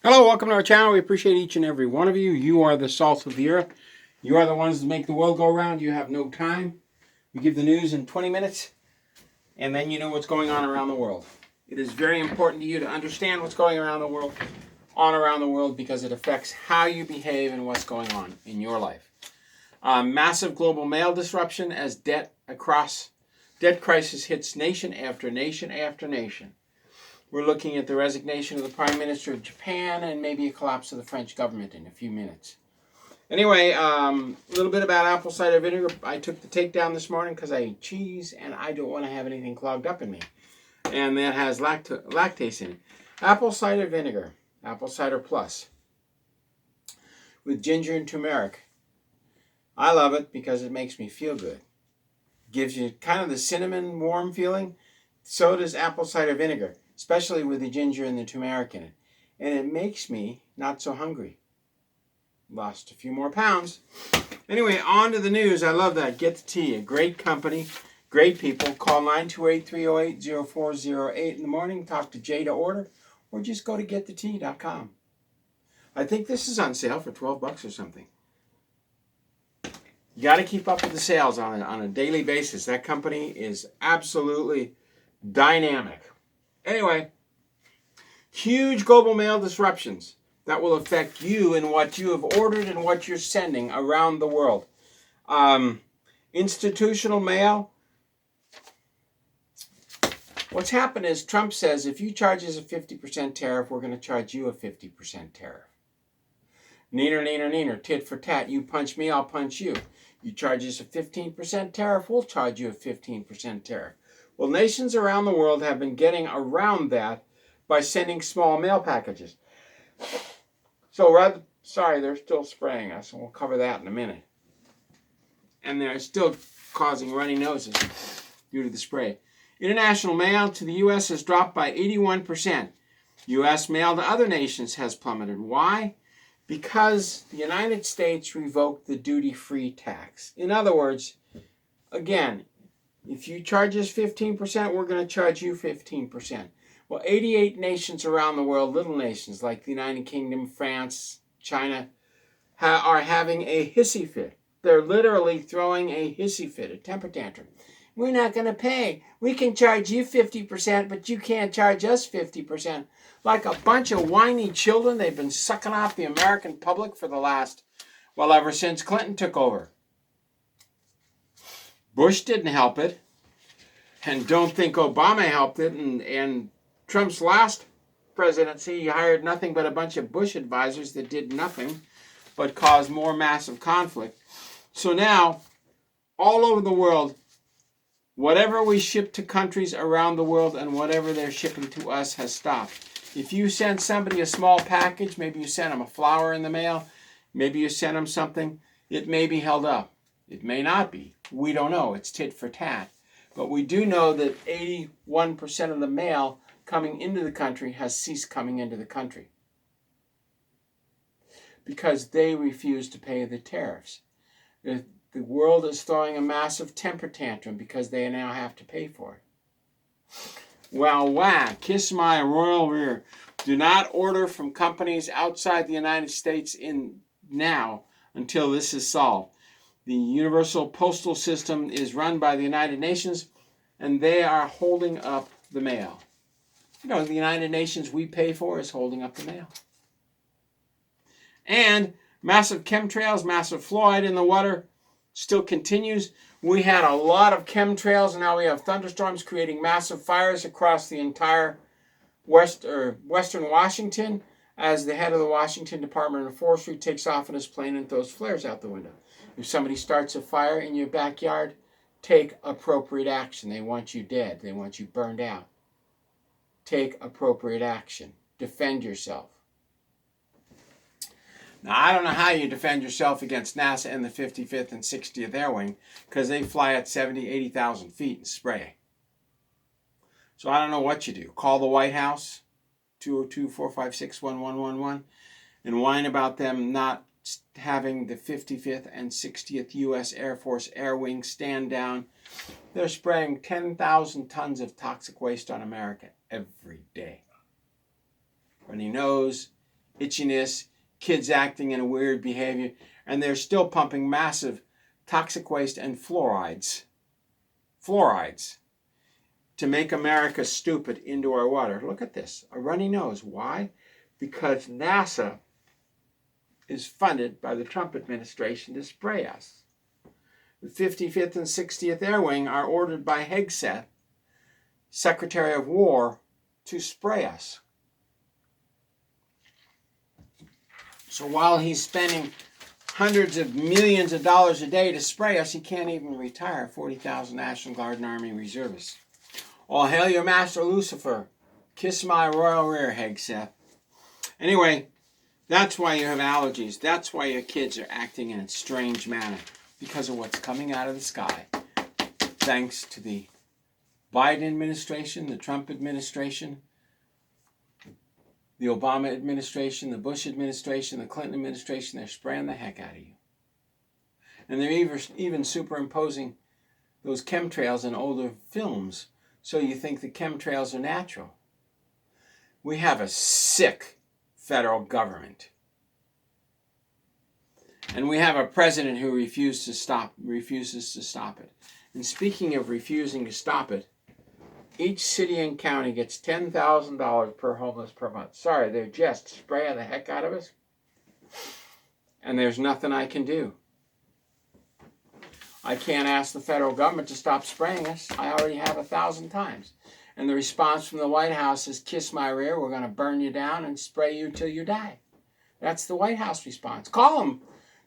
Hello, welcome to our channel. We appreciate each and every one of you. You are the salt of the earth. You are the ones that make the world go round. You have no time. We give the news in 20 minutes, and then you know what's going on around the world. It is very important to you to understand what's going around the world, because it affects how you behave and what's going on in your life. Massive global mail disruption as debt crisis hits nation after nation after nation. We're looking at the resignation of the Prime Minister of Japan and maybe a collapse of the French government in a few minutes. Anyway, a little bit about apple cider vinegar. I took the takedown this morning because I ate cheese and I don't want to have anything clogged up in me. And that has lactase in it. Apple cider vinegar, apple cider plus, with ginger and turmeric. I love it because it makes me feel good. Gives you kind of the cinnamon warm feeling. So does apple cider vinegar, especially with the ginger and the turmeric in it. And it makes me not so hungry. Lost a few more pounds. Anyway, on to the news. I love that. Get the Tea, a great company, great people. Call 928-308-0408 in the morning. Talk to Jay to order, or just go to getthetea.com. I think this is on sale for $12 or something. You got to keep up with the sales on a daily basis. That company is absolutely dynamic. Anyway, huge global mail disruptions that will affect you and what you have ordered and what you're sending around the world. Institutional mail. What's happened is Trump says if you charge us a 50% tariff, we're going to charge you a 50% tariff. Neener, tit for tat. You punch me, I'll punch you. You charge us a 15% tariff, we'll charge you a 15% tariff. Well, nations around the world have been getting around that by sending small mail packages. So sorry, they're still spraying us, and we'll cover that in a minute. And they're still causing runny noses due to the spray. International mail to the U.S. has dropped by 81%. U.S. mail to other nations has plummeted. Why? Because the United States revoked the duty-free tax. In other words, again, if you charge us 15%, we're going to charge you 15%. Well, 88 nations around the world, little nations like the United Kingdom, France, China, are having a hissy fit. They're literally throwing a hissy fit, a temper tantrum. We're not going to pay. We can charge you 50%, but you can't charge us 50%. Like a bunch of whiny children, they've been sucking off the American public for the ever since Clinton took over. Bush didn't help it, and don't think Obama helped it, and Trump's last presidency, he hired nothing but a bunch of Bush advisors that did nothing but cause more massive conflict. So now, all over the world, whatever we ship to countries around the world and whatever they're shipping to us has stopped. If you send somebody a small package, maybe you send them a flower in the mail, maybe you send them something, it may be held up. It may not be. We don't know. It's tit for tat. But we do know that 81% of the mail coming into the country has ceased coming into the country because they refuse to pay the tariffs. The world is throwing a massive temper tantrum because they now have to pay for it. Well, kiss my royal rear. Do not order from companies outside the United States now until this is solved. The Universal Postal System is run by the United Nations, and they are holding up the mail. You know, the United Nations we pay for is holding up the mail. And massive chemtrails, massive fluoride in the water still continues. We had a lot of chemtrails, and now we have thunderstorms creating massive fires across the entire western Washington as the head of the Washington Department of Forestry takes off in his plane and throws flares out the window. If somebody starts a fire in your backyard, take appropriate action. They want you dead. They want you burned out. Take appropriate action. Defend yourself. Now, I don't know how you defend yourself against NASA and the 55th and 60th Air Wing because they fly at 70,000, 80,000 feet and spray. So I don't know what you do. Call the White House, 202-456-1111, and whine about them not having the 55th and 60th U.S. Air Force Air Wing stand down. They're spraying 10,000 tons of toxic waste on America every day. Runny nose, itchiness, kids acting in a weird behavior, and they're still pumping massive toxic waste and fluorides to make America stupid into our water. Look at this, a runny nose. Why? Because NASA is funded by the Trump administration to spray us. The 55th and 60th Air Wing are ordered by Hegseth, Secretary of War, to spray us. So while he's spending hundreds of millions of dollars a day to spray us, he can't even retire 40,000 National Guard and Army reservists. All hail your master Lucifer. Kiss my royal rear, Hegseth. Anyway, that's why you have allergies. That's why your kids are acting in a strange manner, because of what's coming out of the sky. Thanks to the Biden administration, the Trump administration, the Obama administration, the Bush administration, the Clinton administration, they're spraying the heck out of you. And they're even superimposing those chemtrails in older films, so you think the chemtrails are natural. We have a sick federal government. And we have a president who refuses to stop it. And speaking of refusing to stop it, each city and county gets $10,000 per homeless per month. Sorry, they're just spraying the heck out of us. And there's nothing I can do. I can't ask the federal government to stop spraying us. I already have 1,000 times. And the response from the White House is, kiss my rear, we're going to burn you down and spray you till you die. That's the White House response. Call them,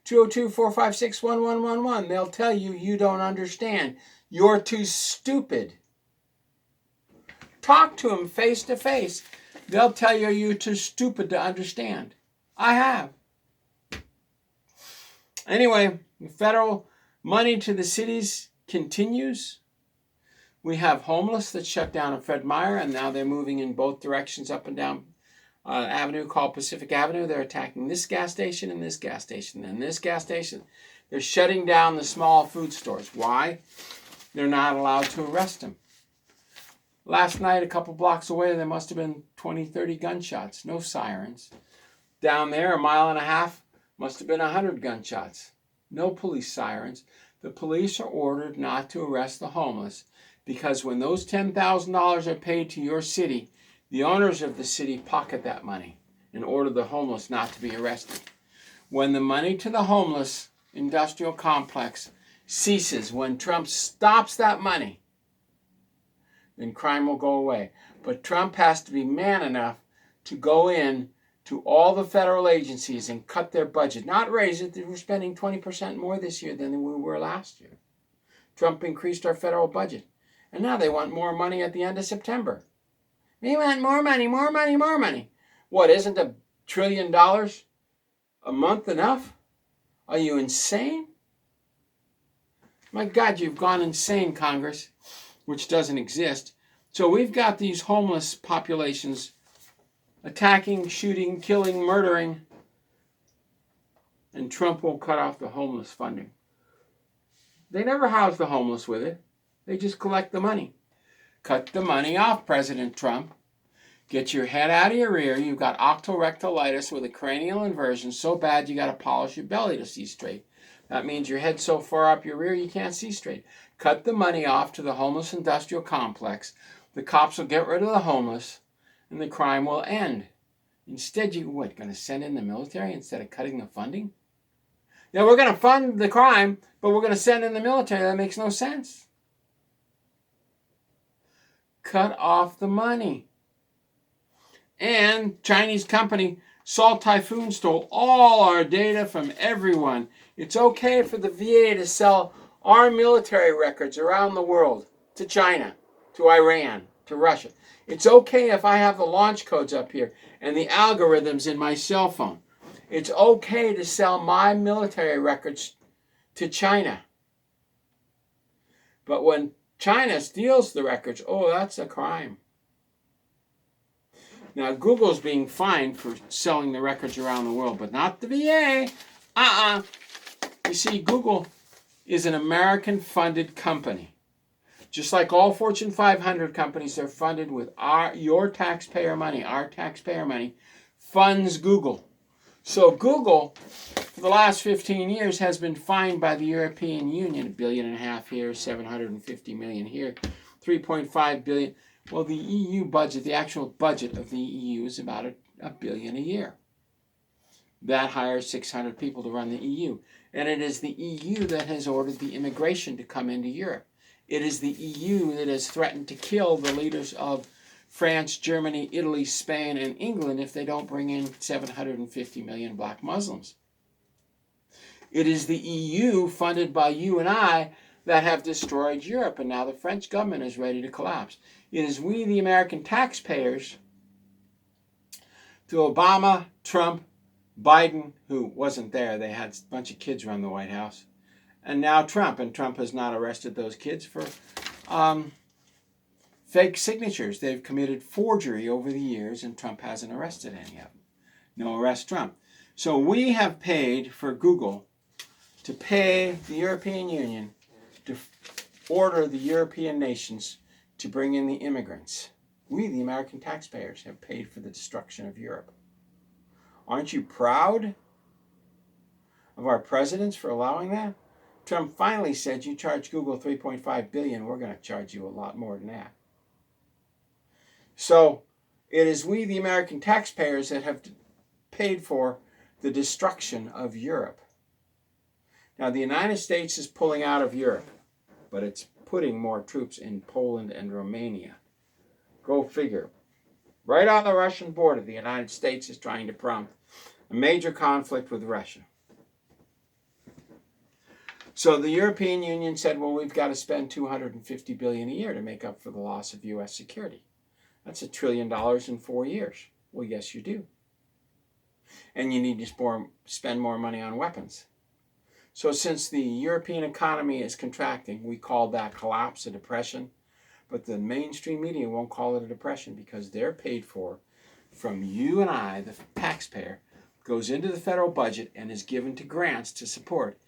202-456-1111. They'll tell you you don't understand. You're too stupid. Talk to them face to face. They'll tell you you're too stupid to understand. I have. Anyway, the federal money to the cities continues. We have homeless that shut down at Fred Meyer, and now they're moving in both directions up and down avenue called Pacific Avenue. They're attacking this gas station and this gas station and this gas station. They're shutting down the small food stores. Why? They're not allowed to arrest them. Last night, a couple blocks away, there must have been 20, 30 gunshots. No sirens. Down there, a mile and a half, must have been 100 gunshots. No police sirens. The police are ordered not to arrest the homeless, because when those $10,000 are paid to your city, the owners of the city pocket that money and order the homeless not to be arrested. When the money to the homeless industrial complex ceases, when Trump stops that money, then crime will go away. But Trump has to be man enough to go in to all the federal agencies and cut their budget. Not raise it. We're spending 20% more this year than we were last year. Trump increased our federal budget. And now they want more money at the end of September. They want more money, more money, more money. What, isn't $1 trillion a month enough? Are you insane? My God, you've gone insane, Congress, which doesn't exist. So we've got these homeless populations attacking, shooting, killing, murdering, and Trump will cut off the homeless funding. They never house the homeless with it. They just collect the money. Cut the money off, President Trump. Get your head out of your ear. You've got octorectalitis with a cranial inversion so bad you got to polish your belly to see straight. That means your head's so far up your rear you can't see straight. Cut the money off to the homeless industrial complex. The cops will get rid of the homeless, and the crime will end. Instead, going to send in the military instead of cutting the funding? Yeah, we're going to fund the crime, but we're going to send in the military. That makes no sense. Cut off the money. And Chinese company Salt Typhoon stole all our data from everyone. It's okay for the VA to sell our military records around the world to China, to Iran, to Russia. It's okay if I have the launch codes up here and the algorithms in my cell phone. It's okay to sell my military records to China. But when China steals the records, oh, that's a crime. Now, Google's being fined for selling the records around the world, but not the VA. You see, Google is an American-funded company. Just like all Fortune 500 companies, they're funded with your taxpayer money. Our taxpayer money funds Google. So Google, for the last 15 years, has been fined by the European Union, $1.5 billion here, 750 million here, 3.5 billion. Well, the EU budget, the actual budget of the EU is about a billion a year. That hires 600 people to run the EU. And it is the EU that has ordered the immigration to come into Europe. It is the EU that has threatened to kill the leaders of France, Germany, Italy, Spain, and England if they don't bring in 750 million black Muslims. It is the EU, funded by you and I, that have destroyed Europe, and now the French government is ready to collapse. It is we, the American taxpayers, through Obama, Trump, Biden, who wasn't there, they had a bunch of kids run the White House, and now Trump, and Trump has not arrested those kids for fake signatures. They've committed forgery over the years, and Trump hasn't arrested any of them. No arrest Trump. So we have paid for Google to pay the European Union to order the European nations to bring in the immigrants. We, the American taxpayers, have paid for the destruction of Europe. Aren't you proud of our presidents for allowing that? Trump finally said, you charge Google $3.5 billion, we're going to charge you a lot more than that. So it is we, the American taxpayers, that have paid for the destruction of Europe. Now, the United States is pulling out of Europe, but it's putting more troops in Poland and Romania. Go figure. Right on the Russian border, the United States is trying to prompt a major conflict with Russia. So the European Union said, well, we've got to spend $250 billion a year to make up for the loss of U.S. security. That's $1 trillion in 4 years. Well, yes, you do. And you need to spend more money on weapons. So since the European economy is contracting, we call that collapse a depression. But the mainstream media won't call it a depression because they're paid for from you and I, the taxpayer, goes into the federal budget and is given to grants to support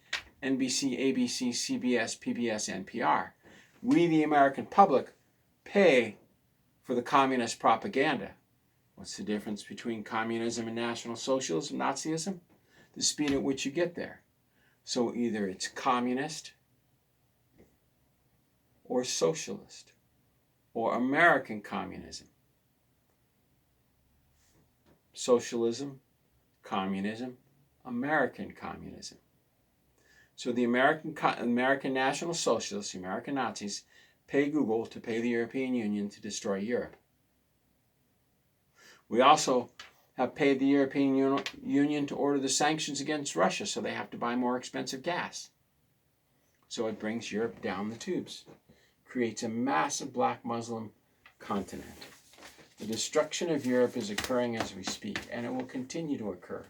NBC, ABC, CBS, PBS, NPR. We, the American public, pay for the communist propaganda. What's the difference between communism and National Socialism, Nazism? The speed at which you get there. So either it's communist or socialist or American communism. Socialism, communism, American communism. So the American National Socialists, the American Nazis, pay Google to pay the European Union to destroy Europe. We also have paid the European Union to order the sanctions against Russia, so they have to buy more expensive gas. So it brings Europe down the tubes, creates a massive black Muslim continent. The destruction of Europe is occurring as we speak, and it will continue to occur.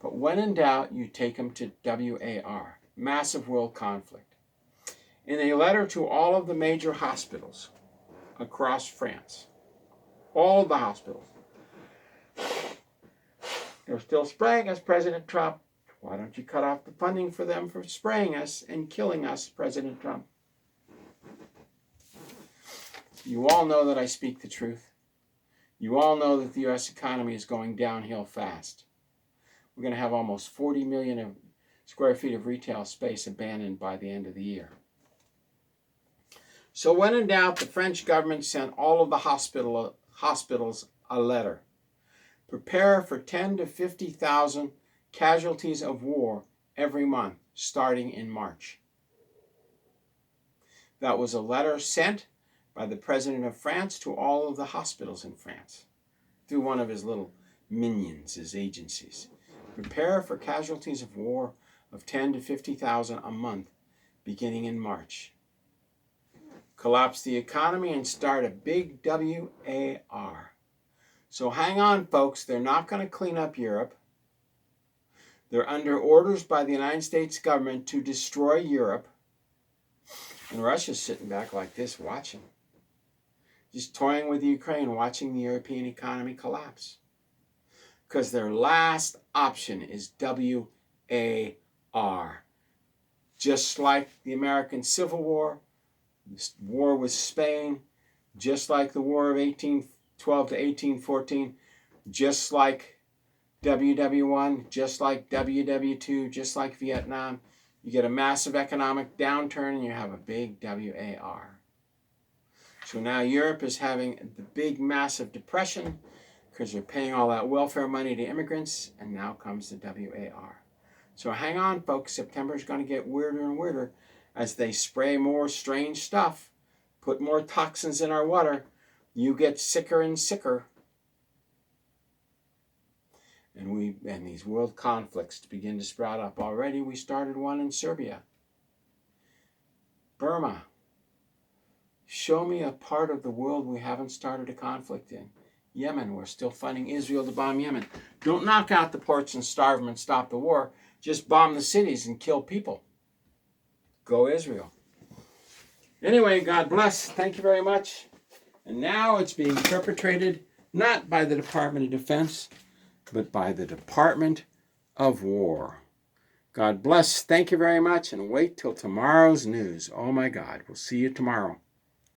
But when in doubt, you take them to WAR, massive world conflict. In a letter to all of the major hospitals across France, all of the hospitals, they're still spraying us, President Trump. Why don't you cut off the funding for them for spraying us and killing us, President Trump? You all know that I speak the truth. You all know that the U.S. economy is going downhill fast. We're going to have almost 40 million square feet of retail space abandoned by the end of the year. So when in doubt, the French government sent all of the hospitals a letter. Prepare for 10 to 50,000 casualties of war every month, starting in March. That was a letter sent by the President of France to all of the hospitals in France, through one of his little minions, his agencies. Prepare for casualties of war of 10 to 50,000 a month, beginning in March. Collapse the economy and start a big WAR. So hang on, folks. They're not going to clean up Europe. They're under orders by the United States government to destroy Europe. And Russia's sitting back like this, watching. Just toying with Ukraine, watching the European economy collapse. Because their last option is WAR. Just like the American Civil War, this war with Spain, just like the War of 1812 to 1814, just like WW1, just like WW2, just like Vietnam. You get a massive economic downturn and you have a big WAR. So now Europe is having the big massive depression because they're paying all that welfare money to immigrants, and now comes the WAR. So hang on, folks. September is going to get weirder and weirder as they spray more strange stuff, put more toxins in our water. You get sicker and sicker. And these world conflicts begin to sprout up. Already we started one in Serbia. Burma. Show me a part of the world we haven't started a conflict in. Yemen, we're still funding Israel to bomb Yemen. Don't knock out the ports and starve them and stop the war. Just bomb the cities and kill people. Go Israel. Anyway, God bless. Thank you very much. And now it's being perpetrated not by the Department of Defense, but by the Department of War. God bless. Thank you very much. And wait till tomorrow's news. Oh my God. We'll see you tomorrow.